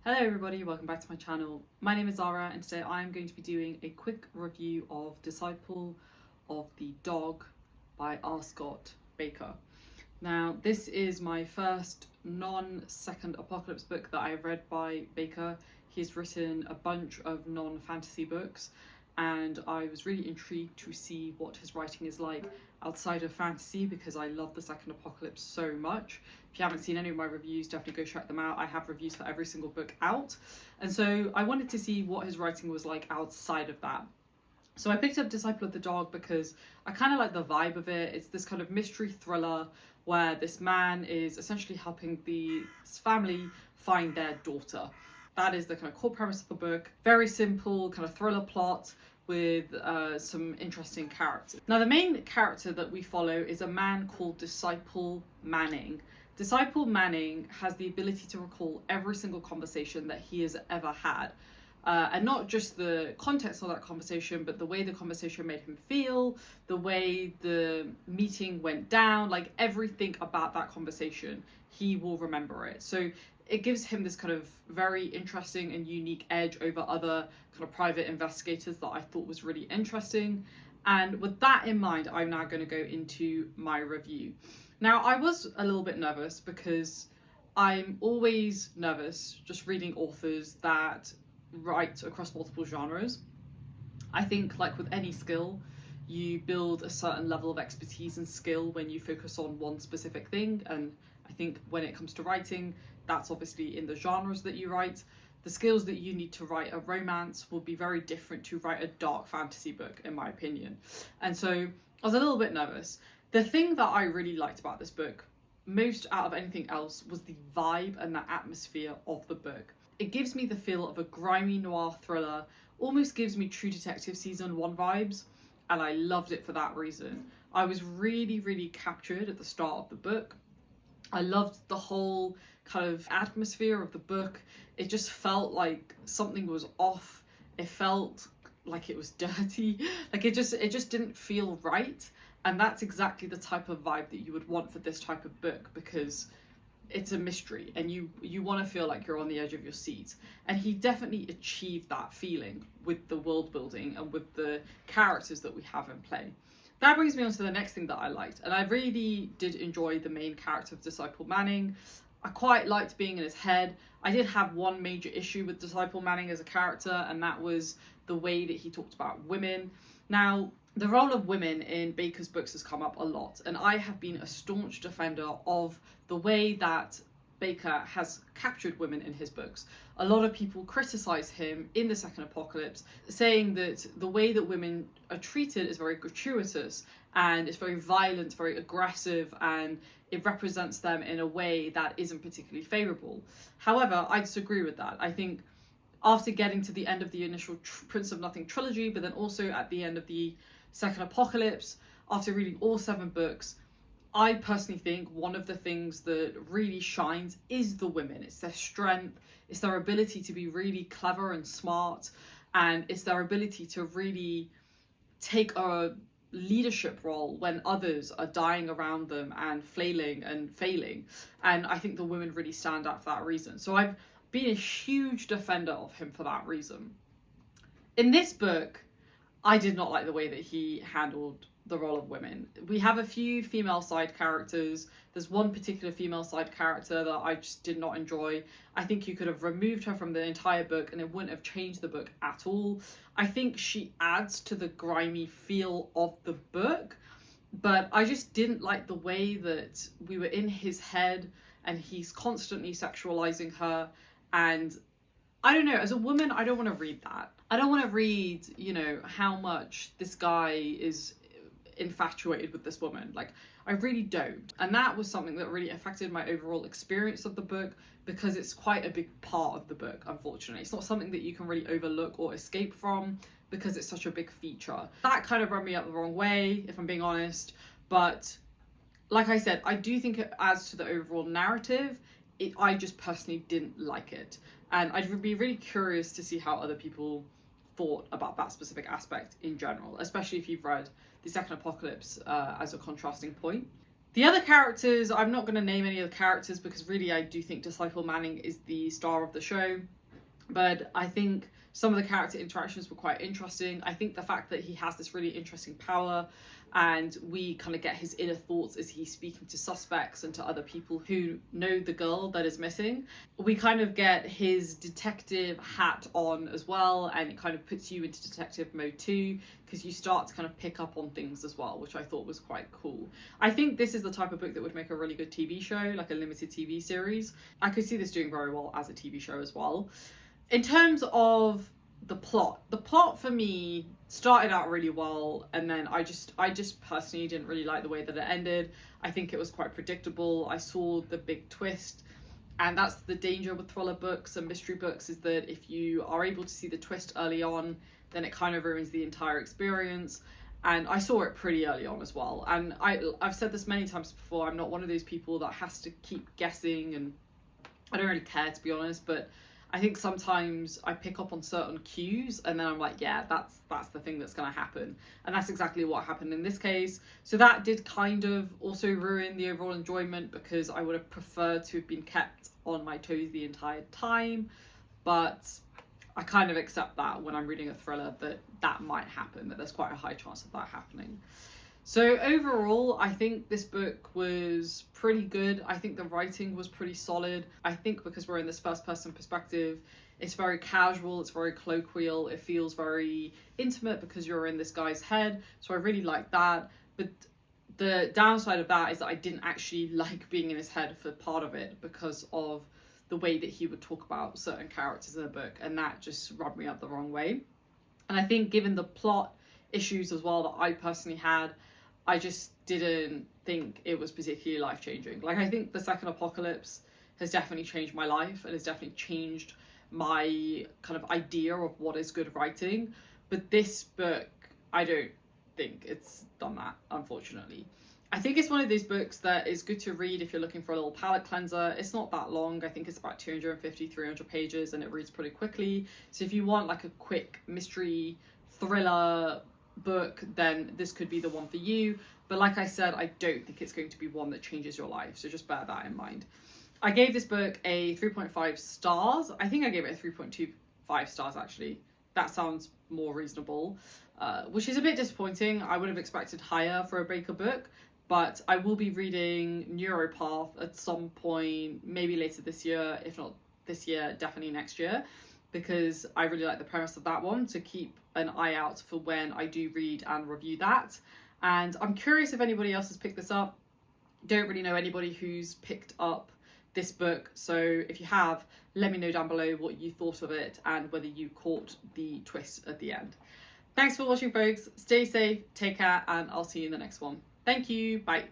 Hello everybody, welcome back to my channel. My name is Zara and today I am going to be doing a quick review of Disciple of the Dog by R. Scott Bakker. Now this is my first non-Second Apocalypse book that I've read by Bakker. He's written a bunch of non-fantasy books and I was really intrigued to see what his writing is like outside of fantasy because I love the Second Apocalypse so much. If you haven't seen any of my reviews, definitely go check them out. I have reviews for every single book out. And so I wanted to see what his writing was like outside of that. So I picked up Disciple of the Dog because I kind of like the vibe of it. It's this kind of mystery thriller where this man is essentially helping this family find their daughter. That is the kind of core premise of the book. Very simple kind of thriller plot with some interesting characters. Now the main character that we follow is a man called Disciple Manning. Disciple Manning has the ability to recall every single conversation that he has ever had. And not just the context of that conversation, but the way the conversation made him feel, the way the meeting went down, like everything about that conversation, he will remember it. So it gives him this kind of very interesting and unique edge over other kind of private investigators that I thought was really interesting. And with that in mind, I'm now going to go into my review. Now, I was a little bit nervous because I'm always nervous just reading authors that write across multiple genres. I think, like with any skill, you build a certain level of expertise and skill when you focus on one specific thing. And I think when it comes to writing, that's obviously in the genres that you write. The skills that you need to write a romance will be very different to write a dark fantasy book, in my opinion. And so I was a little bit nervous. The thing that I really liked about this book, most out of anything else, was the vibe and the atmosphere of the book. It gives me the feel of a grimy noir thriller, almost gives me True Detective season 1 vibes, and I loved it for that reason. I was really captured at the start of the book. I loved the whole kind of atmosphere of the book. It just felt like something was off. It felt like it was dirty. Like it just didn't feel right. And that's exactly the type of vibe that you would want for this type of book, because it's a mystery and you want to feel like you're on the edge of your seat. And he definitely achieved that feeling with the world building and with the characters that we have in play. That brings me on to the next thing that I liked, and I really did enjoy the main character of Disciple Manning. I quite liked being in his head. I did have one major issue with Disciple Manning as a character, and that was the way that he talked about women. Now, the role of women in Bakker's books has come up a lot, and I have been a staunch defender of the way that Bakker has captured women in his books. A lot of people criticize him in the Second Apocalypse, saying that the way that women are treated is very gratuitous and it's very violent, very aggressive, and it represents them in a way that isn't particularly favourable. However, I disagree with that. I think after getting to the end of the initial Prince of Nothing trilogy, but then also at the end of the Second Apocalypse, after reading all 7 books, I personally think one of the things that really shines is the women. It's their strength, it's their ability to be really clever and smart, and it's their ability to really take a leadership role when others are dying around them and flailing and failing. And I think the women really stand out for that reason. So I've been a huge defender of him for that reason. In this book, I did not like the way that he handled the role of women. We have a few female side characters. There's one particular female side character that I just did not enjoy. I think you could have removed her from the entire book and it wouldn't have changed the book at all. I think she adds to the grimy feel of the book, but I just didn't like the way that we were in his head and he's constantly sexualizing her. And I don't know, as a woman, I don't want to read that. I don't want to read, how much this guy is infatuated with this woman. Like, I really don't. And that was something that really affected my overall experience of the book, because it's quite a big part of the book, unfortunately. It's not something that you can really overlook or escape from because it's such a big feature. That kind of rubbed me up the wrong way, if I'm being honest. But like I said, I do think it adds to the overall narrative. I just personally didn't like it. And I'd be really curious to see how other people thought about that specific aspect in general, especially if you've read the Second Apocalypse as a contrasting point. The other characters, I'm not going to name any of the characters because really I do think Disciple Manning is the star of the show. But I think some of the character interactions were quite interesting. I think the fact that he has this really interesting power and we kind of get his inner thoughts as he's speaking to suspects and to other people who know the girl that is missing. We kind of get his detective hat on as well, and it kind of puts you into detective mode too, because you start to kind of pick up on things as well, which I thought was quite cool. I think this is the type of book that would make a really good TV show, like a limited TV series. I could see this doing very well as a TV show as well. In terms of the plot for me started out really well, and then I just personally didn't really like the way that it ended. I think it was quite predictable. I saw the big twist, and that's the danger with thriller books and mystery books, is that if you are able to see the twist early on, then it kind of ruins the entire experience. And I saw it pretty early on as well. And I've said this many times before, I'm not one of those people that has to keep guessing, and I don't really care, to be honest, but I think sometimes I pick up on certain cues and then I'm like, yeah, that's the thing that's going to happen. And that's exactly what happened in this case. So that did kind of also ruin the overall enjoyment, because I would have preferred to have been kept on my toes the entire time. But I kind of accept that when I'm reading a thriller, that might happen, that there's quite a high chance of that happening. So overall, I think this book was pretty good. I think the writing was pretty solid. I think because we're in this first person perspective, it's very casual, it's very colloquial, it feels very intimate because you're in this guy's head. So I really like that. But the downside of that is that I didn't actually like being in his head for part of it because of the way that he would talk about certain characters in the book, and that just rubbed me up the wrong way. And I think given the plot issues as well that I personally had, I just didn't think it was particularly life-changing. Like, I think the second apocalypse has definitely changed my life and has definitely changed my kind of idea of what is good writing. But this book, I don't think it's done that, unfortunately. I think it's one of those books that is good to read if you're looking for a little palate cleanser. It's not that long. I think it's about 250, 300 pages and it reads pretty quickly. So if you want like a quick mystery thriller book, then this could be the one for you. But like I said, I don't think it's going to be one that changes your life, so just bear that in mind. I gave this book a 3.5 stars. I think I gave it a 3.25 stars actually. That sounds more reasonable, which is a bit disappointing. I would have expected higher for a Bakker book, but I will be reading Neuropath at some point, maybe later this year. If not this year, definitely next year, because I really like the premise of that one, to keep an eye out for when I do read and review that. And I'm curious if anybody else has picked this up. Don't really know anybody who's picked up this book, so if you have, let me know down below what you thought of it and whether you caught the twist at the end. Thanks for watching, folks. Stay safe, take care, and I'll see you in the next one. Thank you, bye.